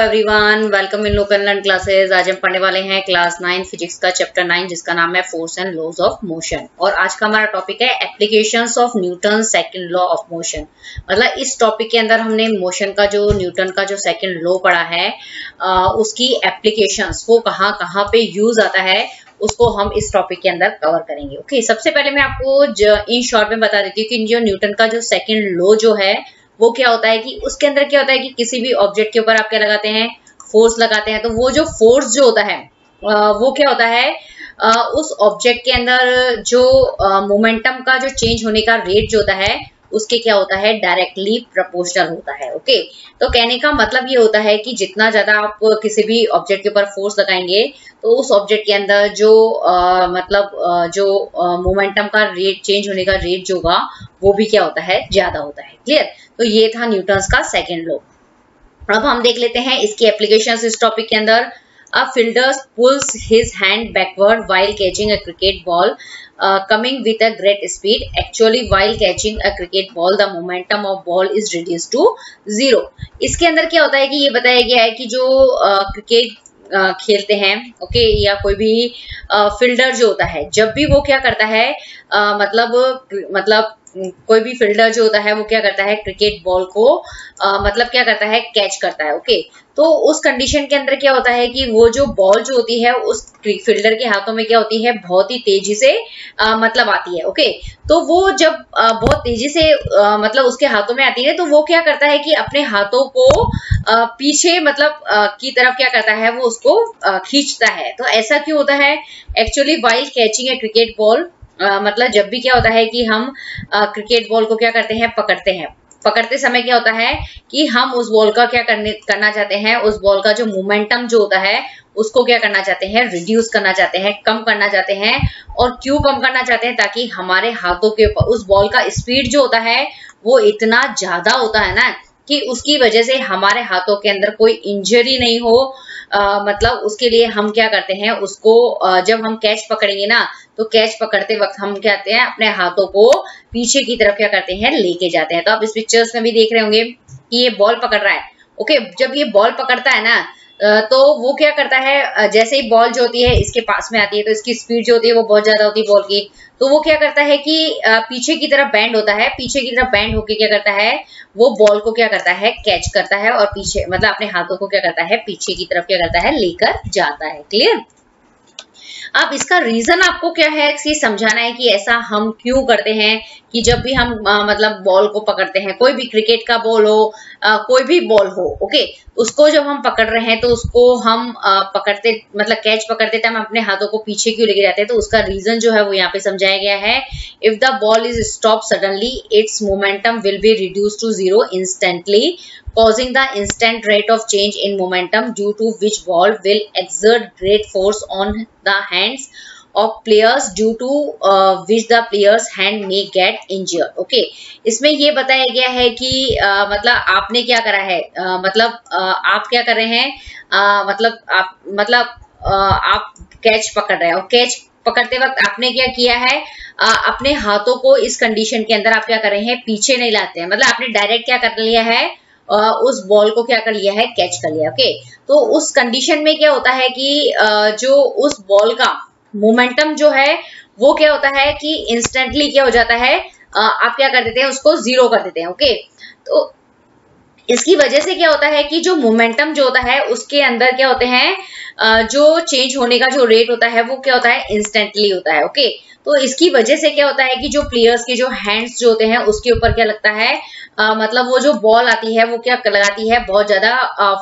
Everyone, welcome in local learn classes. आज हम पढ़ने वाले हैं क्लास 9 फिजिक्स का चैप्टर 9 जिसका नाम है force and laws of motion. और आज का हमारा टॉपिक है applications of Newton second law of motion. मतलब इस टॉपिक के अंदर हमने मोशन का जो न्यूटन का जो सेकंड लॉ पढ़ा है उसकी एप्लीकेशंस वो कहाँ कहाँ पे यूज आता है उसको हम इस टॉपिक के अंदर कवर करेंगे। ओके, सबसे पहले मैं आपको इन शॉर्ट में बता देती हूँ कि जो न्यूटन का जो सेकंड लॉ जो है वो क्या होता है कि उसके अंदर क्या होता है कि किसी भी ऑब्जेक्ट के ऊपर आप क्या लगाते हैं, फोर्स लगाते हैं। तो वो जो फोर्स जो होता है वो क्या होता है, उस ऑब्जेक्ट के अंदर जो मोमेंटम का जो चेंज होने का रेट जो होता है उसके क्या होता है, डायरेक्टली प्रोपोर्शनल होता है। ओके, तो कहने का मतलब ये होता है कि जितना ज्यादा आप किसी भी ऑब्जेक्ट के ऊपर फोर्स लगाएंगे तो उस ऑब्जेक्ट के अंदर जो जो मोमेंटम का रेट चेंज होने का रेट जो होगा वो भी क्या होता है, ज्यादा होता है। क्लियर? तो ये था न्यूटन्स का सेकंड लॉ। अब हम देख लेते हैं इसकी एप्लीकेशंस इस टॉपिक के अंदर। A fielder pulls his hand backward while catching a cricket ball, coming with a great speed. Actually, while catching a cricket ball, the momentum of ball is reduced to 0. इसके अंदर क्या होता है कि ये बताया गया है कि जो क्रिकेट खेलते हैं, ओके, या कोई भी फील्डर जो होता है, जब भी वो क्या करता है, मतलब कोई भी फील्डर जो होता है वो क्या करता है, क्रिकेट बॉल को मतलब क्या करता है, कैच करता है। ओके, तो उस कंडीशन के अंदर क्या होता है कि वो जो बॉल जो होती है उस फील्डर के हाथों में क्या होती है, बहुत ही तेजी से मतलब आती है। ओके, तो वो जब बहुत तेजी से मतलब उसके हाथों में आती है तो वो क्या करता है कि अपने हाथों को पीछे मतलब की तरफ क्या करता है, वो उसको खींचता है। तो ऐसा क्यों होता है? एक्चुअली वाइल कैचिंग ए क्रिकेट बॉल, मतलब जब भी क्या होता है कि हम क्रिकेट बॉल को क्या करते हैं, पकड़ते हैं। पकड़ते समय क्या होता है कि हम उस बॉल का क्या करना चाहते हैं, उस बॉल का जो मोमेंटम जो होता है उसको क्या करना चाहते हैं, रिड्यूस करना चाहते हैं, कम करना चाहते हैं। और क्यों कम करना चाहते हैं? ताकि हमारे हाथों के ऊपर उस बॉल का स्पीड जो होता है वो इतना ज्यादा होता है ना कि उसकी वजह से हमारे हाथों के अंदर कोई इंजरी नहीं हो। मतलब उसके लिए हम क्या करते हैं, उसको जब हम कैच पकड़ेंगे ना तो कैच पकड़ते वक्त हम क्या करते हैं, अपने हाथों को पीछे की तरफ क्या करते हैं, लेके जाते हैं। तो आप इस पिक्चर्स में भी देख रहे होंगे कि ये बॉल पकड़ रहा है। ओके, जब ये बॉल पकड़ता है ना तो वो क्या करता है, जैसे ही बॉल जो होती है इसके पास में आती है तो इसकी स्पीड जो होती है वो बहुत ज्यादा होती है बॉल की। तो वो क्या करता है कि पीछे की तरफ बैंड होता है, पीछे की तरफ बैंड होके क्या करता है, वो बॉल को क्या करता है, कैच करता है और पीछे मतलब अपने हाथों को क्या करता है, पीछे की तरफ क्या करता है, लेकर जाता है। क्लियर? अब इसका रीजन आपको क्या है कि समझाना है कि ऐसा हम क्यों करते हैं कि जब भी हम मतलब बॉल को पकड़ते हैं, कोई भी क्रिकेट का बॉल हो, कोई भी बॉल हो, ओके, उसको जब हम पकड़ रहे हैं तो उसको हम पकड़ते मतलब कैच पकड़ते टाइम अपने हाथों को पीछे क्यों लेके जाते हैं? तो उसका रीजन जो है वो यहाँ पे समझाया गया है। If the ball is stop suddenly its momentum will be reduce to 0 instantly, causing the instant rate of change in momentum, due to which ball will exert great force on the hands of players, due to which the player's hand may get injured. Okay, इसमें ये बताया गया है कि मतलब आपने क्या करा है, आप क्या कर रहे हैं, आप कैच पकड़ रहे हैं और कैच पकड़ते वक्त आपने क्या किया है, अपने हाथों को इस कंडीशन के अंदर आप क्या कर रहे हैं, पीछे नहीं लाते हैं। मतलब आपने डायरेक्ट क्या कर लिया है, उस बॉल को क्या कर लिया है, कैच कर लिया। ओके, तो उस कंडीशन में क्या होता है कि जो उस बॉल का मोमेंटम जो है वो क्या होता है कि इंस्टेंटली क्या हो जाता है, आप क्या कर देते हैं, उसको 0 कर देते हैं। ओके, तो इसकी वजह से क्या होता है कि जो मोमेंटम जो होता है उसके अंदर क्या होते हैं, जो चेंज होने का जो रेट होता है वो क्या होता है, इंस्टेंटली होता है। ओके, तो इसकी वजह से क्या होता है कि जो प्लेयर्स के जो हैंड्स जो होते हैं उसके ऊपर क्या लगता है, मतलब वो जो बॉल आती है वो क्या लगाती है, बहुत ज्यादा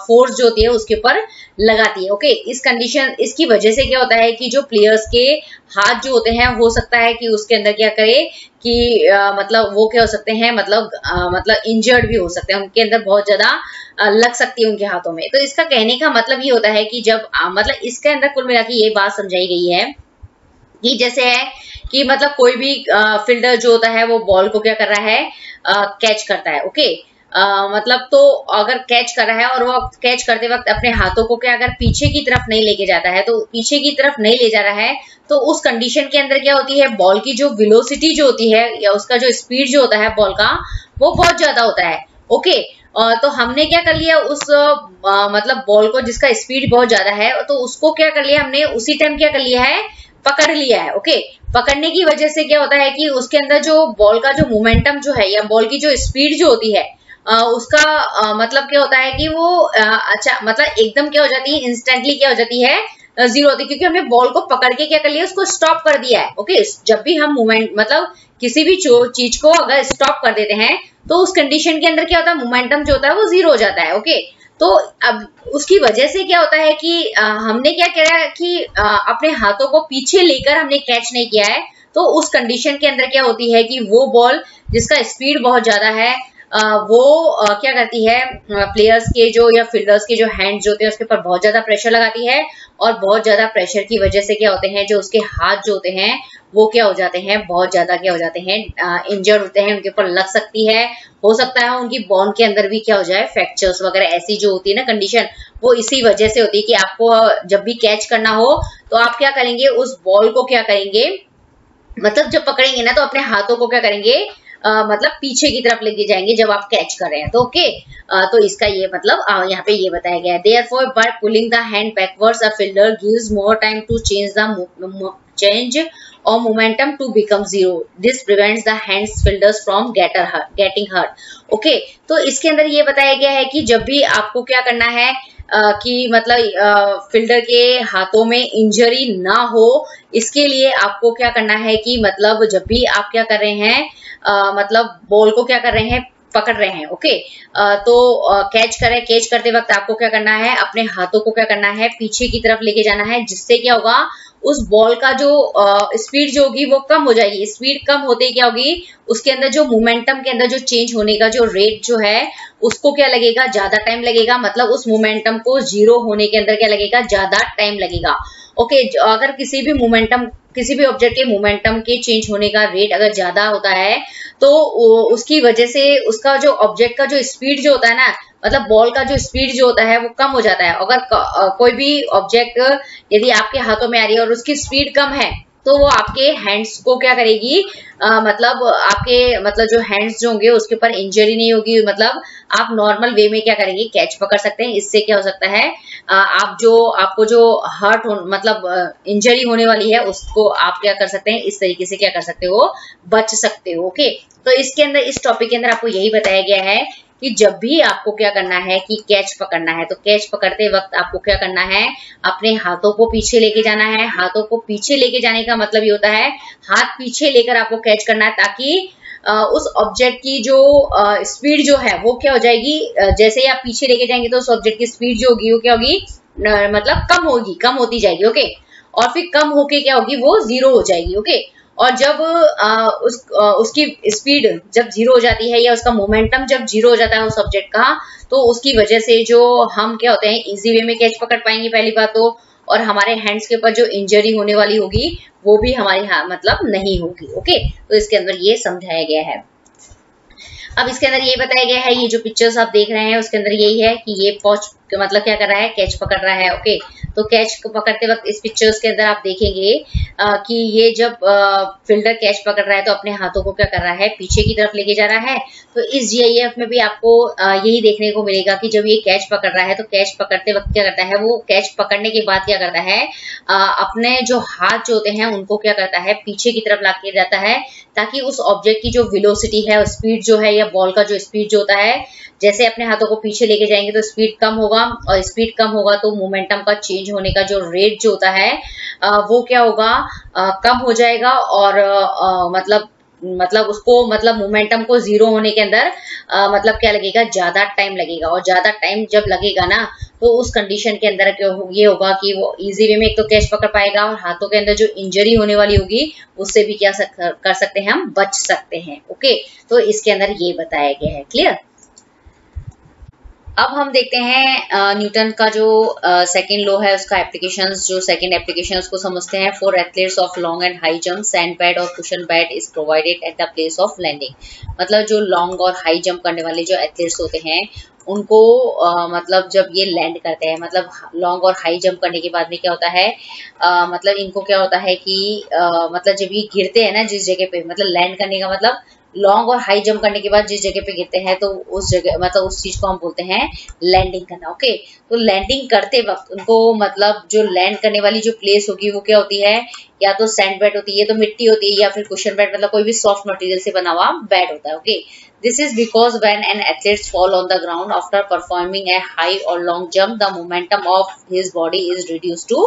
फोर्स जो होती है उसके ऊपर लगाती है। ओके, इस कंडीशन इसकी वजह से क्या होता है कि जो प्लेयर्स के हाथ जो होते हैं हो सकता है कि उसके अंदर क्या करे कि मतलब वो क्या हो सकते हैं, मतलब इंजर्ड भी हो सकते हैं, उनके अंदर बहुत ज्यादा लग सकती है उनके हाथों में। तो इसका कहने का मतलब ये होता है कि जब मतलब इसके अंदर कुल मिला के ये बात समझाई गई है कि जैसे है कि मतलब कोई भी फील्डर जो होता है वो बॉल को क्या कर रहा है, कैच करता है। ओके, मतलब तो अगर कैच कर रहा है और वो कैच करते वक्त अपने हाथों को क्या अगर पीछे की तरफ नहीं लेके जाता है, तो पीछे की तरफ नहीं ले जा रहा है, तो उस कंडीशन के अंदर क्या होती है, बॉल की जो वेलोसिटी जो होती है या उसका जो स्पीड जो होता है बॉल का वो बहुत ज्यादा होता है। ओके, तो हमने क्या कर लिया उस मतलब बॉल को जिसका स्पीड बहुत ज्यादा है, तो उसको क्या कर लिया हमने, उसी टाइम क्या कर लिया है, पकड़ लिया है। ओके, पकड़ने की वजह से क्या होता है कि उसके अंदर जो बॉल का जो मोमेंटम जो है या बॉल की जो स्पीड जो होती है उसका मतलब क्या होता है कि वो अच्छा मतलब एकदम क्या हो जाती है, इंस्टेंटली क्या हो जाती है, जीरो होती है, क्योंकि हमने बॉल को पकड़ के क्या कर लिया, उसको स्टॉप कर दिया है। ओके, जब भी हम मूवमेंट मतलब किसी भी चीज को अगर स्टॉप कर देते हैं तो उस कंडीशन के अंदर क्या होता है, मोमेंटम जो होता है वो जीरो हो जाता है। ओके, तो अब उसकी वजह से क्या होता है कि हमने क्या किया कि अपने हाथों को पीछे लेकर हमने कैच नहीं किया है, तो उस कंडीशन के अंदर क्या होती है कि वो बॉल जिसका स्पीड बहुत ज्यादा है वो क्या करती है, प्लेयर्स के जो या फील्डर्स के जो हैंड्स होते हैं उसके ऊपर बहुत ज्यादा प्रेशर लगाती है, और बहुत ज्यादा प्रेशर की वजह से क्या होते हैं, जो उसके हाथ जो होते हैं वो क्या हो जाते हैं, बहुत ज्यादा क्या हो जाते हैं, इंजर्ड होते हैं, उनके ऊपर लग सकती है, हो सकता है उनकी बोन के अंदर भी क्या हो जाए, फ्रैक्चर्स वगैरह ऐसी जो होती है ना कंडीशन, वो इसी वजह से होती है कि आपको जब भी कैच करना हो तो आप क्या करेंगे, उस बॉल को क्या करेंगे, मतलब जब पकड़ेंगे ना तो अपने हाथों को क्या करेंगे, मतलब पीछे की तरफ लेके जाएंगे जब आप कैच कर रहे हैं। तो ओके, तो इसका ये मतलब यहाँ पे ये बताया गया है, therefore by pulling the hand backwards a fielder gives more time to change or momentum to become zero. This prevents the hands fielders from getting hurt. Okay, तो इसके अंदर ये बताया गया है कि जब भी आपको क्या करना है कि मतलब फील्डर के हाथों में इंजरी ना हो, इसके लिए आपको क्या करना है कि मतलब जब भी आप क्या कर रहे हैं मतलब बॉल को क्या कर रहे हैं, पकड़ रहे हैं। ओके, तो कैच करें, कैच करते वक्त आपको क्या करना है, अपने हाथों को क्या करना है, पीछे की तरफ लेके जाना है, जिससे क्या होगा, उस बॉल का जो स्पीड जो होगी वो कम हो जाएगी। स्पीड कम होते ही क्या होगी, उसके अंदर जो मोमेंटम के अंदर जो चेंज होने का जो रेट जो है उसको क्या लगेगा, ज्यादा टाइम लगेगा, मतलब उस मोमेंटम को जीरो होने के अंदर क्या लगेगा, ज्यादा टाइम लगेगा। ओके, अगर किसी भी मोमेंटम, किसी भी ऑब्जेक्ट के मोमेंटम के चेंज होने का रेट अगर ज्यादा होता है तो उसकी वजह से उसका जो ऑब्जेक्ट का जो स्पीड जो होता है ना, मतलब बॉल का जो स्पीड जो होता है वो कम हो जाता है। अगर कोई भी ऑब्जेक्ट यदि आपके हाथों में आ रही है और उसकी स्पीड कम है तो वो आपके हैंड्स को क्या करेगी, मतलब आपके मतलब जो हैंड्स जो होंगे उसके ऊपर इंजरी नहीं होगी, मतलब आप नॉर्मल वे में क्या करेंगे, कैच पकड़ सकते हैं। इससे क्या हो सकता है, आप जो आपको जो हर्ट मतलब इंजरी होने वाली है उसको आप क्या कर सकते हैं, इस तरीके से क्या कर सकते हो, बच सकते हो। ओके, तो इसके अंदर इस टॉपिक के अंदर आपको यही बताया गया है कि जब भी आपको क्या करना है कि कैच पकड़ना है, तो कैच पकड़ते वक्त आपको क्या करना है, अपने हाथों को पीछे लेके जाना है। हाथों को पीछे लेके जाने का मतलब ये होता है, हाथ पीछे लेकर आपको कैच करना है, ताकि उस ऑब्जेक्ट की जो स्पीड जो है वो क्या हो जाएगी, जैसे ही आप पीछे लेके जाएंगे तो उस ऑब्जेक्ट की स्पीड जो होगी वो क्या होगी, मतलब कम होगी, कम होती जाएगी। ओके, और फिर कम होके क्या होगी, वो जीरो हो जाएगी। ओके, और जब उसकी स्पीड जब जीरो हो जाती है या उसका मोमेंटम जब जीरो हो जाता है उस ऑब्जेक्ट का, तो उसकी वजह से जो हम क्या होते हैं, इजी वे में कैच पकड़ पाएंगे पहली बात तो, और हमारे हैंड्स के ऊपर जो इंजरी होने वाली होगी वो भी हमारी मतलब नहीं होगी। ओके, तो इसके अंदर ये समझाया गया है। अब इसके अंदर ये बताया गया है, ये जो पिक्चर्स आप देख रहे हैं उसके अंदर यही है कि ये पॉच मतलब क्या कर रहा है, कैच पकड़ रहा है। ओके, तो कैच को पकड़ते वक्त इस पिक्चर्स के अंदर आप देखेंगे कि ये जब फील्डर कैच पकड़ रहा है तो अपने हाथों को क्या कर रहा है, पीछे की तरफ लेके जा रहा है। तो इस GIF में भी आपको यही देखने को मिलेगा कि जब ये कैच पकड़ रहा है तो कैच पकड़ते वक्त क्या करता है, वो कैच पकड़ने के बाद क्या करता है, अपने जो हाथ जो होते हैं उनको क्या करता है, पीछे की तरफ लाके जाता है, ताकि उस ऑब्जेक्ट की जो वेलोसिटी है, स्पीड जो है, या बॉल का जो स्पीड जो होता है, जैसे अपने हाथों को पीछे लेके जाएंगे तो स्पीड कम होगा, और स्पीड कम होगा तो मोमेंटम का चेंज होने का जो रेट जो होता है वो क्या होगा, कम हो जाएगा, और मतलब उसको मतलब मोमेंटम को जीरो होने के अंदर मतलब क्या लगेगा, ज्यादा टाइम लगेगा। और ज्यादा टाइम जब लगेगा ना तो उस कंडीशन के अंदर ये होगा कि वो इजी वे में एक तो कैच पकड़ पाएगा, और हाथों के अंदर जो इंजरी होने वाली होगी उससे भी क्या कर सकते हैं, हम बच सकते हैं। ओके, तो इसके अंदर ये बताया गया है। क्लियर। अब हम देखते हैं न्यूटन का जो सेकंड लॉ है उसका एप्लीकेशंस, जो सेकंड एप्लीकेशन उसको समझते हैं। For athletes of long and high jump, sand pad और cushion pad is provided at the place of landing. मतलब जो लॉन्ग और हाई जंप करने वाले जो एथलीट्स होते हैं उनको मतलब जब ये लैंड करते हैं, मतलब लॉन्ग और हाई जंप करने के बाद में क्या होता है, मतलब इनको क्या होता है कि मतलब जब ये गिरते हैं ना जिस जगह पे, मतलब लैंड करने का मतलब लॉन्ग और हाई जंप करने के बाद जिस जगह पे गिरते हैं तो उस जगह मतलब उस चीज को हम बोलते हैं लैंडिंग करना। ओके, तो लैंडिंग करते वक्त उनको मतलब जो लैंड करने वाली जो प्लेस होगी वो क्या होती है, या तो सैंड बेड होती है, तो मिट्टी होती है, या फिर कुशन बेड मतलब कोई भी सॉफ्ट मटेरियल से बना हुआ बेड होता है। Okay, this is because when an athlete fall on the ground after performing a high or long jump, the momentum of his body is reduced to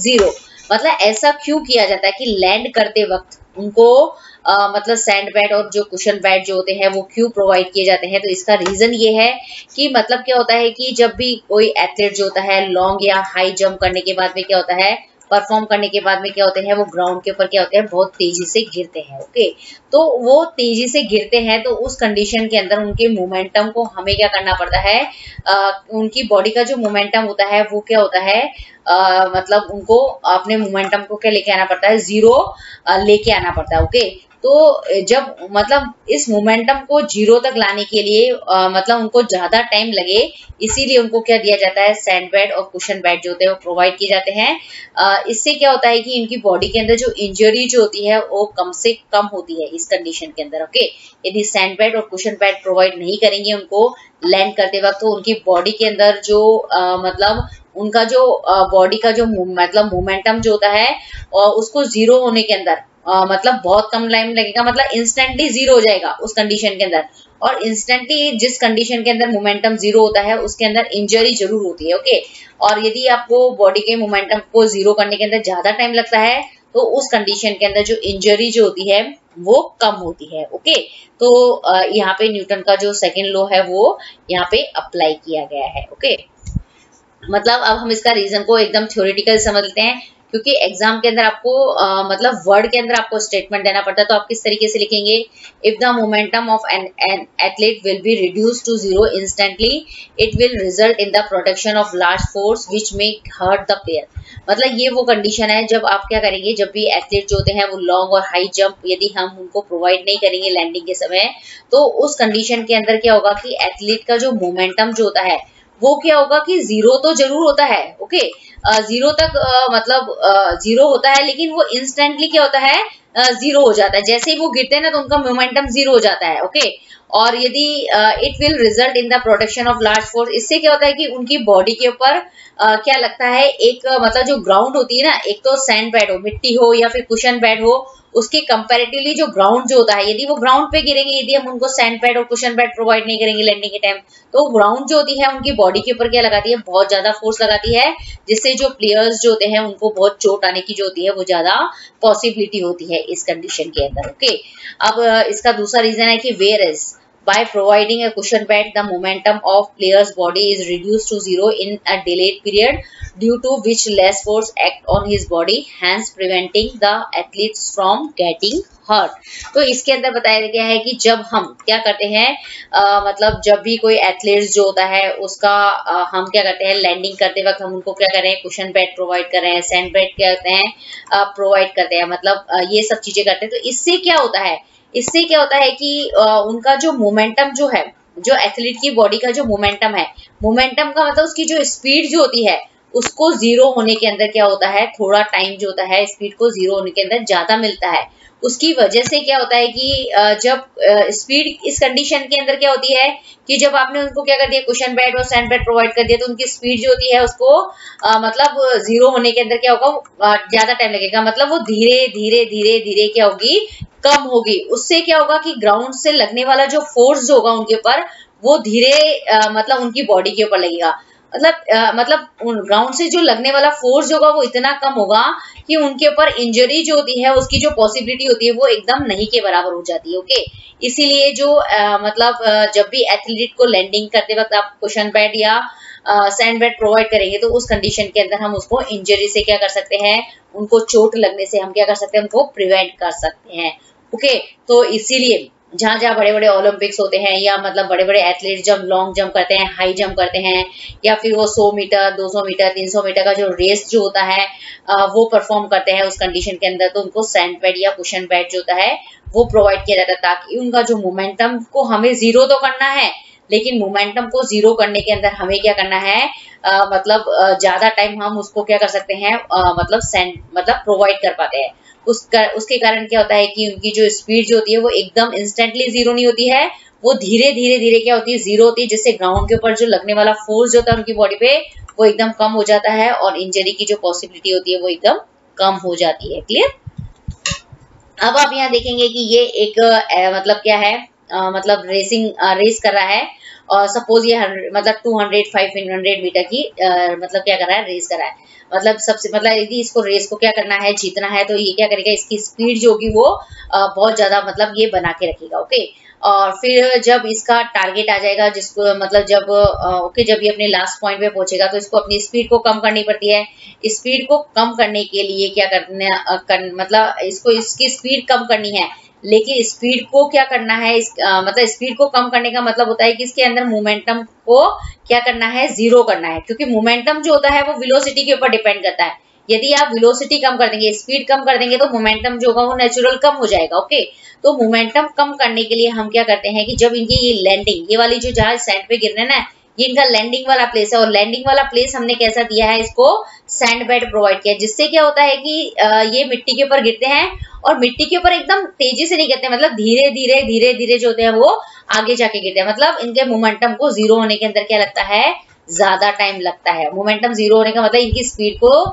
zero। मतलब ऐसा क्यों किया जाता है कि लैंड करते वक्त उनको मतलब सैंड बेड और जो कुशन बेड जो होते हैं वो क्यों प्रोवाइड किए जाते हैं, तो इसका रीजन ये है कि मतलब क्या होता है कि जब भी कोई एथलीट जो होता है लॉन्ग या हाई जंप करने के बाद में क्या होता है, परफॉर्म करने के बाद में क्या होते हैं, वो ग्राउंड के ऊपर क्या होते हैं, बहुत तेजी से गिरते हैं। ओके, तो वो तेजी से गिरते हैं, तो उस कंडीशन के अंदर उनके मोमेंटम को हमें क्या करना पड़ता है, उनकी बॉडी का जो मोमेंटम होता है वो क्या होता है, मतलब उनको अपने मोमेंटम को क्या लेके आना पड़ता है, जीरो लेके आना पड़ता है। ओके, तो जब मतलब इस मोमेंटम को जीरो तक लाने के लिए मतलब उनको ज्यादा टाइम लगे, इसीलिए उनको क्या दिया जाता है, सैंड बेड और कुशन बेड जो होते हैं वो प्रोवाइड किए जाते हैं। इससे क्या होता है कि इनकी बॉडी के अंदर जो इंजरी जो होती है वो कम से कम होती है इस कंडीशन के अंदर। ओके, यदि सैंड बेड और कुशन बेड प्रोवाइड नहीं करेंगे उनको लैंड करते वक्त, तो उनकी बॉडी के अंदर जो मतलब उनका जो बॉडी का जो मतलब मोमेंटम जो होता है और उसको जीरो होने के अंदर मतलब बहुत कम टाइम लगेगा, मतलब इंस्टेंटली जीरो हो जाएगा उस कंडीशन के अंदर। और इंस्टेंटली जिस कंडीशन के अंदर मोमेंटम जीरो होता है उसके अंदर इंजरी जरूर होती है। ओके, और यदि आपको बॉडी के मोमेंटम को जीरो करने के अंदर ज्यादा टाइम लगता है तो उस कंडीशन के अंदर जो इंजरी जो होती है वो कम होती है। ओके, तो यहाँ पे न्यूटन का जो सेकेंड लॉ है वो यहाँ पे अप्लाई किया गया है। ओके, मतलब अब हम इसका रीजन को एकदम थ्योरेटिकल समझ लेते हैं, क्योंकि एग्जाम के अंदर आपको मतलब वर्ड के अंदर आपको स्टेटमेंट देना पड़ता है, तो आप किस तरीके से लिखेंगे, if the momentum of an athlete will be reduce to zero instantly it will result in the production of large force which may hurt the player. मतलब ये वो कंडीशन है जब आप क्या करेंगे, जब भी एथलीट जो होते हैं वो लॉन्ग और हाई जंप यदि हम उनको प्रोवाइड नहीं करेंगे लैंडिंग के समय, तो उस कंडीशन के अंदर क्या होगा कि एथलीट का जो मोमेंटम जो होता है वो क्या होगा कि जीरो तो जरूर होता है। ओके, जीरो तक मतलब जीरो होता है, लेकिन वो इंस्टेंटली क्या होता है, जीरो हो जाता है। जैसे ही वो गिरते हैं ना तो उनका मोमेंटम जीरो हो जाता है। ओके, और यदि it will result in the production of large force, इससे क्या होता है कि उनकी बॉडी के ऊपर क्या लगता है, एक मतलब जो ग्राउंड होती है ना, एक तो सैंड बेड हो, मिट्टी हो या फिर कुशन बेड हो, उसके कंपैरेटिवली जो ग्राउंड जो होता है, यदि वो ग्राउंड पे गिरेंगे, यदि हम उनको सैंड बेड और कुशन बेड प्रोवाइड नहीं करेंगे लैंडिंग के टाइम, तो ग्राउंड जो होती है उनकी बॉडी के ऊपर क्या लगाती है, बहुत ज्यादा फोर्स लगाती है, जिससे जो प्लेयर्स जो होते हैं उनको बहुत चोट आने की जो होती है वो ज्यादा पॉसिबिलिटी होती है इस कंडीशन के अंदर। ओके, अब इसका दूसरा रीजन है कि where is by providing a cushion bed the momentum of player's body is reduced to zero in a delayed period due to which less force act on his body hence preventing the athletes from getting hurt। तो इसके अंदर बताया गया है कि जब हम क्या करते हैं मतलब जब भी कोई एथलीट जो होता है उसका हम क्या करते हैं, लैंडिंग करते वक्त हम उनको क्या कर रहे हैं, कुशन बेड प्रोवाइड कर रहे हैं, सैंड बेड क्या करते हैं प्रोवाइड करते हैं, मतलब ये सब चीजें करते हैं। तो इससे क्या होता है, इससे क्या होता है कि उनका जो मोमेंटम जो है, जो एथलीट की बॉडी का जो मोमेंटम है, मोमेंटम का मतलब उसकी जो स्पीड जो होती है उसको जीरो होने के अंदर क्या होता है, थोड़ा टाइम जो होता है स्पीड को जीरो होने के अंदर ज्यादा मिलता है। उसकी वजह से क्या होता है कि जब स्पीड इस कंडीशन के अंदर क्या होती है कि जब आपने उनको क्या कर दिया, कुशन बेड और सैंड बेड प्रोवाइड कर दिया, तो उनकी स्पीड जो होती है उसको मतलब जीरो होने के अंदर क्या होगा, ज्यादा टाइम लगेगा, मतलब वो धीरे धीरे धीरे धीरे क्या होगी, कम होगी। उससे क्या होगा कि ग्राउंड से लगने वाला जो फोर्स जो होगा उनके ऊपर वो धीरे मतलब उनकी बॉडी के ऊपर लगेगा, मतलब ग्राउंड से जो लगने वाला फोर्स होगा वो इतना कम होगा कि उनके ऊपर इंजरी जो होती है उसकी जो पॉसिबिलिटी होती है वो एकदम नहीं के बराबर हो जाती है। ओके, इसीलिए जो मतलब जब भी एथलीट को लैंडिंग करते वक्त आप कुशन बेड या सैंड बेड प्रोवाइड करेंगे तो उस कंडीशन के अंदर हम उसको इंजरी से क्या कर सकते हैं, उनको चोट लगने से हम क्या कर सकते हैं, उनको प्रिवेंट कर सकते हैं। ओके, तो इसीलिए जहां जहां बड़े बड़े ओलंपिक्स होते हैं या मतलब बड़े बड़े एथलीट जब लॉन्ग जंप करते हैं, हाई जंप करते हैं, या फिर वो 100 मीटर 200 मीटर 300 मीटर का जो रेस जो होता है वो परफॉर्म करते हैं उस कंडीशन के अंदर, तो उनको सैंड बेड या कुशन बेड जो होता है वो प्रोवाइड किया जाता है, ताकि उनका जो मोमेंटम को हमें जीरो तो करना है, लेकिन मोमेंटम को जीरो करने के अंदर हमें क्या करना है, मतलब ज्यादा टाइम हम उसको क्या कर सकते हैं, मतलब प्रोवाइड कर पाते हैं। उसके कारण क्या होता है कि उनकी जो स्पीड जो होती है वो एकदम इंस्टेंटली जीरो नहीं होती है, वो धीरे धीरे धीरे क्या होती है, जीरो होती है, जिससे ग्राउंड के ऊपर जो लगने वाला फोर्स जो होता है उनकी बॉडी पे वो एकदम कम हो जाता है और इंजरी की जो पॉसिबिलिटी होती है वो एकदम कम हो जाती है। क्लियर। अब आप यहाँ देखेंगे कि ये एक मतलब क्या है, मतलब रेस कर रहा है और सपोज ये मतलब 200 500 मीटर की मतलब क्या कर रहा है, रेस कर रहा है। मतलब सबसे मतलब यदि इसको रेस को क्या करना है, जीतना है, तो ये क्या करेगा, इसकी स्पीड जो होगी वो बहुत ज्यादा मतलब ये बना के रखेगा। ओके। और फिर जब इसका टारगेट आ जाएगा, जिसको मतलब जब जब ये अपने लास्ट पॉइंट पे पहुंचेगा तो इसको अपनी स्पीड को कम करनी पड़ती है। स्पीड को कम करने के लिए क्या मतलब इसको इसकी स्पीड कम करनी है, लेकिन स्पीड को क्या करना है, मतलब स्पीड को कम करने का मतलब होता है कि इसके अंदर मोमेंटम को क्या करना है, जीरो करना है, क्योंकि मोमेंटम जो होता है वो वेलोसिटी के ऊपर डिपेंड करता है। यदि आप वेलोसिटी कम कर देंगे, स्पीड कम कर देंगे, तो मोमेंटम जो होगा वो नेचुरल कम हो जाएगा। ओके। तो मोमेंटम कम करने के लिए हम क्या करते हैं कि जब इनकी ये लैंडिंग, ये वाली जो जहाज सैंड पे गिरने ना, ये इनका लैंडिंग वाला प्लेस है, और लैंडिंग वाला प्लेस हमने कैसा दिया है, इसको सैंड बेड प्रोवाइड किया, जिससे क्या होता है कि ये मिट्टी के ऊपर गिरते हैं और मिट्टी के ऊपर एकदम तेजी से नहीं गिरते, मतलब धीरे धीरे धीरे धीरे जो होते हैं वो आगे जाके गिरते हैं। मतलब इनके मोमेंटम को जीरो होने के अंदर क्या लगता है, ज्यादा टाइम लगता है। मोमेंटम जीरो होने का मतलब इनकी स्पीड को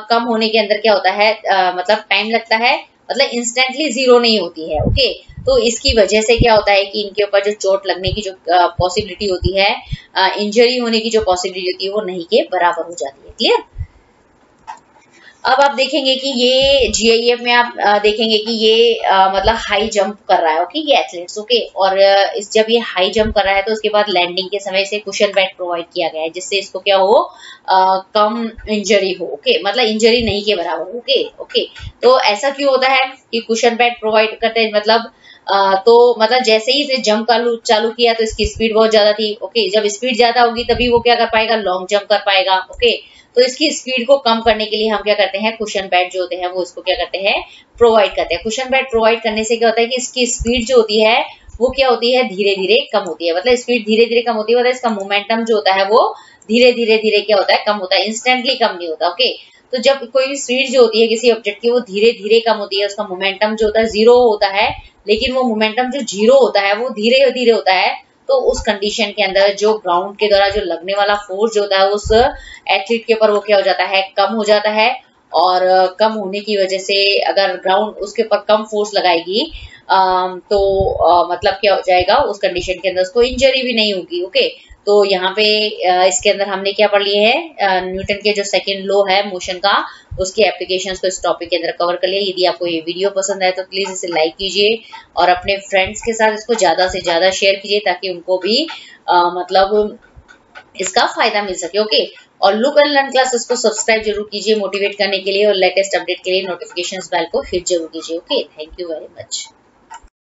कम होने के अंदर क्या होता है, मतलब टाइम लगता है, मतलब इंस्टेंटली जीरो नहीं होती है। ओके। तो इसकी वजह से क्या होता है कि इनके ऊपर जो चोट लगने की जो पॉसिबिलिटी होती है, इंजरी होने की जो पॉसिबिलिटी होती है, वो नहीं के बराबर हो जाती है। क्लियर। अब आप देखेंगे कि ये जीआईएफ में आप देखेंगे कि ये मतलब हाई जंप कर रहा है। ओके। ये एथलीट्स। ओके। और जब ये हाई जंप कर रहा है तो उसके बाद लैंडिंग के समय से कुशन बेड प्रोवाइड किया गया है, जिससे इसको क्या हो, कम इंजरी हो। ओके। मतलब इंजरी नहीं के बराबर। ओके। ओके। तो ऐसा क्यों होता है कि कुशन बेड प्रोवाइड करते हैं, मतलब तो मतलब जैसे ही इसने जंप चालू किया तो इसकी स्पीड बहुत ज्यादा थी। ओके। जब स्पीड ज्यादा होगी तभी वो क्या कर पाएगा, लॉन्ग जंप कर पाएगा। ओके। तो इसकी स्पीड को कम करने के लिए हम क्या करते हैं, कुशन बेड जो होते हैं वो इसको क्या करते हैं, प्रोवाइड करते हैं। कुशन बेड प्रोवाइड करने से क्या होता है कि इसकी स्पीड जो होती है वो क्या होती है, धीरे धीरे कम होती है। मतलब स्पीड धीरे धीरे कम होती है, मतलब इसका मोमेंटम जो होता है वो धीरे धीरे धीरे क्या होता है, कम होता है, इंस्टेंटली कम नहीं होता। ओके। तो जब कोई स्पीड जो होती है किसी ऑब्जेक्ट की वो धीरे धीरे कम होती है, उसका मोमेंटम जो होता है जीरो होता है, लेकिन वो मोमेंटम जो जीरो होता है वो धीरे धीरे होता है, तो उस कंडीशन के अंदर जो ग्राउंड के द्वारा जो लगने वाला फोर्स जो होता है उस एथलीट के ऊपर वो क्या हो जाता है, कम हो जाता है। और कम होने की वजह से अगर ग्राउंड उसके ऊपर कम फोर्स लगाएगी तो मतलब क्या हो जाएगा, उस कंडीशन के अंदर उसको इंजरी भी नहीं होगी। ओके। तो यहाँ पे इसके अंदर हमने क्या पढ़ लिए है, न्यूटन के जो सेकंड लॉ है मोशन का, उसके एप्लीकेशंस को इस टॉपिक के अंदर कवर कर लिया। यदि आपको ये वीडियो पसंद आए तो प्लीज इसे लाइक कीजिए और अपने फ्रेंड्स के साथ इसको ज्यादा से ज्यादा शेयर कीजिए, ताकि उनको भी मतलब इसका फायदा मिल सके। ओके। और लुक एंड लर्न क्लासेस को सब्सक्राइब जरूर कीजिए मोटिवेट करने के लिए, और लेटेस्ट अपडेट के लिए नोटिफिकेशंस बेल को हिट जरूर कीजिए। Okay. Thank you very much.